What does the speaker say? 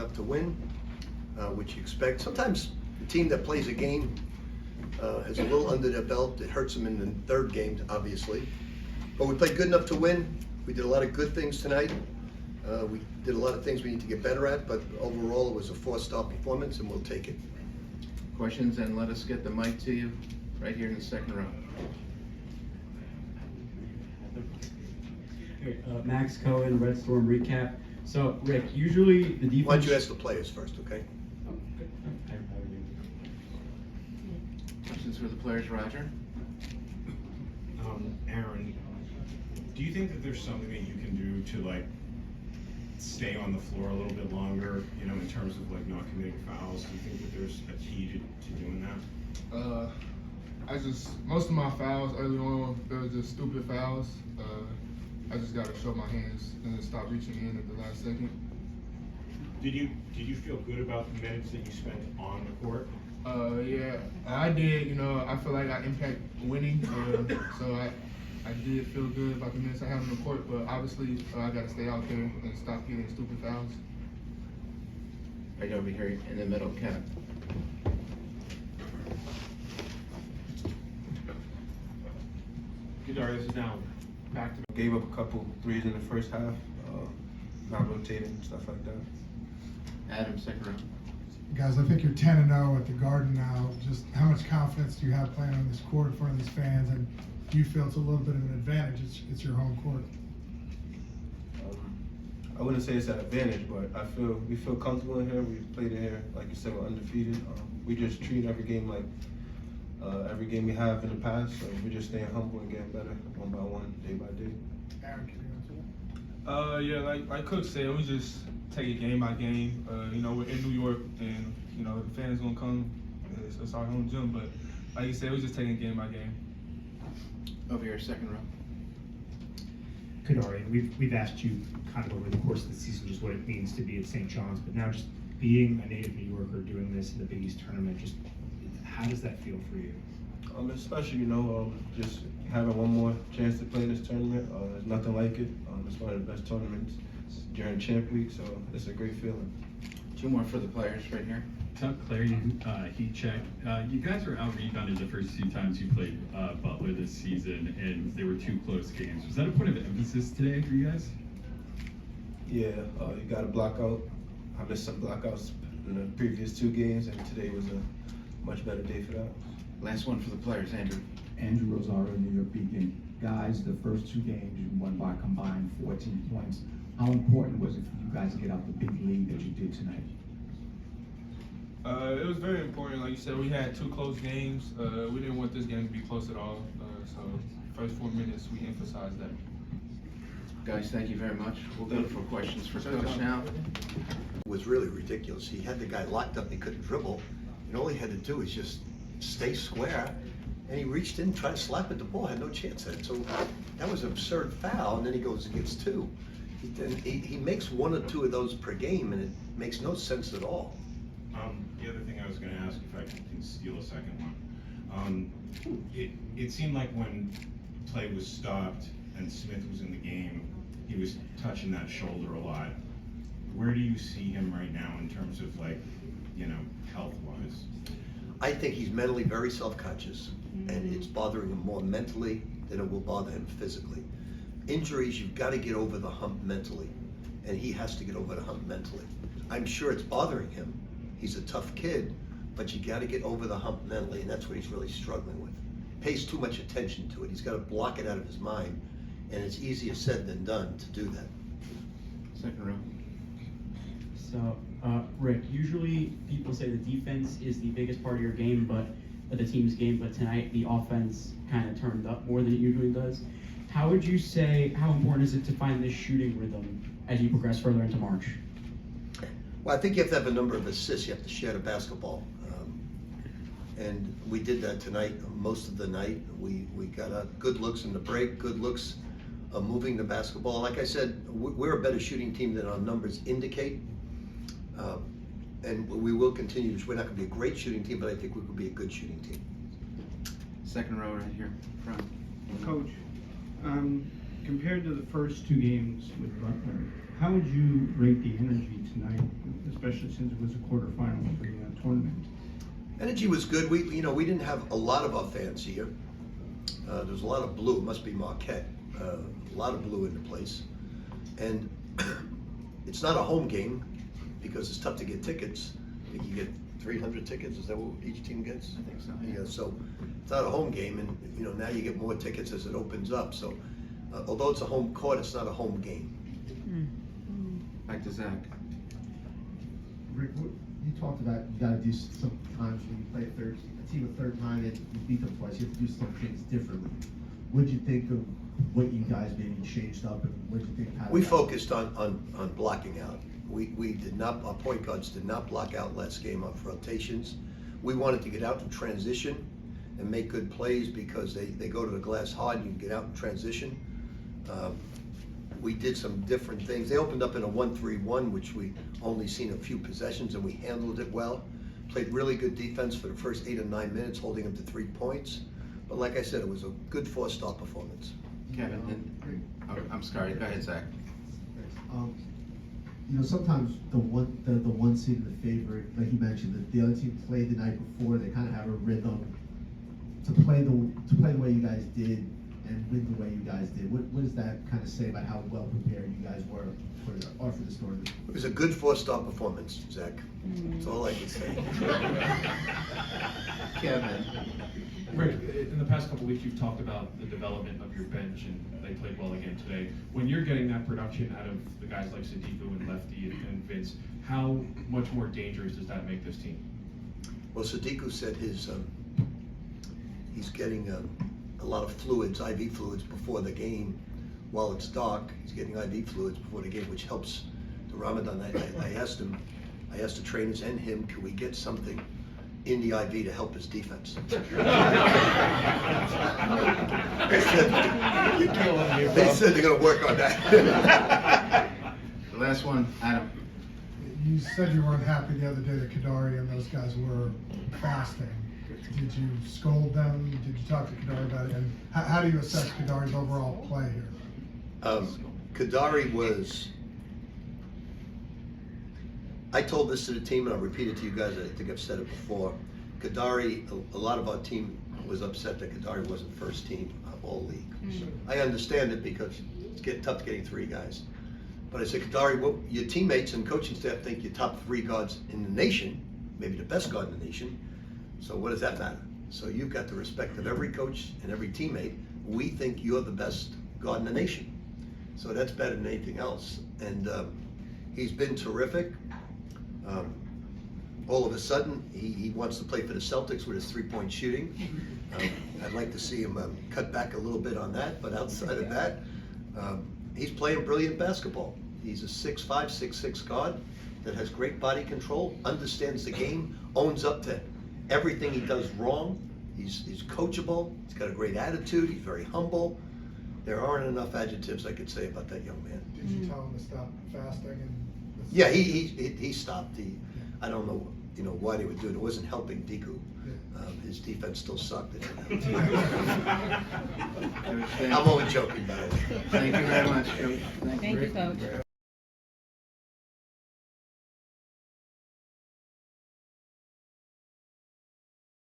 enough to win, which you expect. Sometimes the team that plays a game has a little under their belt. It hurts them in the third game, obviously. But we played good enough to win. We did a lot of good things tonight. We did a lot of things we need to get better at, but overall it was a 4-star performance, and we'll take it. Questions, and let us get the mic to you right here in the second row. Max Cohen, Red Storm recap. So, Rick, usually the defense... Why don't you ask the players first, okay? Oh, good. How are you? Questions for the players, Roger? Aaron, do you think that there's something that you can do to like stay on the floor a little bit longer, you know, in terms of like not committing fouls? Do you think that there's a key to doing that? Most of my fouls early on, they were just stupid fouls. I just got to show my hands and then stop reaching in at the last second. Did you feel good about the minutes that you spent on the court? Yeah, I did. You know, I feel like I impact winning, so I did feel good about the minutes I have on the court. But obviously, I got to stay out there and stop getting stupid fouls. Right over here in the middle, Kevin. Kadary, this is now back to Gave up a couple threes in the first half, not rotating, stuff like that. Adam, second row. Guys, I think you're 10-0 at the Garden now. Just how much confidence do you have playing on this court in front of these fans, and do you feel it's a little bit of an advantage? It's your home court. I wouldn't say it's an advantage, but we feel comfortable in here. We've played in here, like you said, we're undefeated. We just treat every game like every game we have in the past. So we're just staying humble and getting better one by one, day by day. Aaron, can you answer that? Yeah, like Coach said, we just take it game by game. You know, we're in New York, and you know the fans gonna come. It's our home gym, but like you said, we're just taking it game by game. Over here, second row. Kadary, we've asked you kind of over the course of the season just what it means to be at St. John's, but now just being a native New Yorker doing this in the Big East tournament, just how does that feel for you? Especially, you know, just having one more chance to play this tournament. There's nothing like it. It's one of the best tournaments during Champ Week, so it's a great feeling. Two more for the players right here. Top clarity, heat check. You guys were out-rebounded the first two times you played Butler this season, and they were two close games. Was that a point of emphasis today for you guys? Yeah, you got to block out. I missed some blockouts in the previous two games, and today was a much better day for that. Last one for the players, Andrew. Andrew Rosario, New York Beacon. Guys, the first two games you won by combined 14 points. How important was it for you guys to get out the big lead that you did tonight? It was very important. Like you said, we had two close games. We didn't want this game to be close at all. So first 4 minutes, we emphasized that. Guys, thank you very much. We'll go for questions for Coach now. It was really ridiculous. He had the guy locked up, he couldn't dribble, and all he had to do was just stay square, and he reached in, tried to slap at the ball, had no chance at it. So that was an absurd foul, and then he goes and gets two. He makes one or two of those per game, and it makes no sense at all. The other thing I was going to ask, if I can steal a second one, it seemed like when play was stopped and Smith was in the game, he was touching that shoulder a lot. Where do you see him right now in terms of, like, you know, health-wise? I think he's mentally very self-conscious, and it's bothering him more mentally than it will bother him physically. Injuries, you've got to get over the hump mentally, and he has to get over the hump mentally. I'm sure it's bothering him. He's a tough kid, but you got to get over the hump mentally, and that's what he's really struggling with. Pays too much attention to it. He's got to block it out of his mind, and it's easier said than done to do that. Second row. So, Rick, usually people say the defense is the biggest part of your game, but the team's game, but tonight the offense kind of turned up more than it usually does. How would you say, how important is it to find this shooting rhythm as you progress further into March? Well, I think you have to have a number of assists. You have to share the basketball. And we did that tonight, most of the night. We got good looks in the break, good looks moving the basketball. Like I said, we're a better shooting team than our numbers indicate. And we will continue. We're not going to be a great shooting team, but I think we could be a good shooting team. Second row right here, front. Coach, compared to the first two games with Butler, how would you rate the energy tonight, especially since it was a quarterfinal of the tournament? Energy was good. We didn't have a lot of our fans here. There's a lot of blue. It must be Marquette. A lot of blue in the place. And it's not a home game because it's tough to get tickets. I think you get 300 tickets. Is that what each team gets? I think so. Yeah, so it's not a home game, and now you get more tickets as it opens up. So although it's a home court, it's not a home game. Back to Zach. Rick, you talked about you got to do sometimes when you play a team a third time and you beat them twice, you have to do some things differently. What did you think of what you guys maybe changed up, and what did you think? We focused on blocking out. We did not, our point guards did not block out last game on rotations. We wanted to get out in transition and make good plays because they go to the glass hard and you can get out in transition. We did some different things. They opened up in a 1-3-1, which we only seen a few possessions, and we handled it well. Played really good defense for the first 8 or 9 minutes, holding them to 3 points. But like I said, it was a good 4-star performance. Kevin, I'm sorry. Go ahead, Zach. Sometimes the one seed and the favorite, like you mentioned, the other team played the night before. They kind of have a rhythm to play the way you guys did and win the way you guys did. What does that kind of say about how well prepared you guys were for this tournament? It was a good 4-star performance, Zach. That's all I can say. Kevin. Rick, in the past couple weeks, you've talked about the development of your bench, and they played well again today. When you're getting that production out of the guys like Sadiku and Lefty and Vince, how much more dangerous does that make this team? Well, Sadiku said he's getting a lot of fluids, IV fluids, before the game. While it's dark, he's getting IV fluids before the game, which helps the Ramadan. I asked the trainers and him, can we get something in the IV to help his defense? They said they're going to work on that. The last one, Adam. You said you weren't happy the other day that Kadary and those guys were fasting. Did you scold them? Did you talk to Kadary about it? And how do you assess Kadary's overall play here? Kadary was, I told this to the team and I'll repeat it to you guys, I think I've said it before. Kadary, a lot of our team was upset that Kadary wasn't first team all league. I understand it because it's getting tough getting 3 guys. But I said, Kadary, well, your teammates and coaching staff think you're top 3 guards in the nation, maybe the best guard in the nation. So what does that matter? So you've got the respect of every coach and every teammate. We think you're the best guard in the nation. So that's better than anything else. And he's been terrific. All of a sudden, he wants to play for the Celtics with his 3-point shooting. I'd like to see him cut back a little bit on that, but outside of that, he's playing brilliant basketball. He's a 6'5", 6'6" guard that has great body control, understands the game, owns up to everything he does wrong. He's coachable, he's got a great attitude, he's very humble. There aren't enough adjectives I could say about that young man. Did you tell him to stop fasting? Yeah, he stopped. I don't know, why they would do it. It wasn't helping Diku. His defense still sucked. I'm only joking, by the way. Thank you very much, Coach. Thank you, Coach.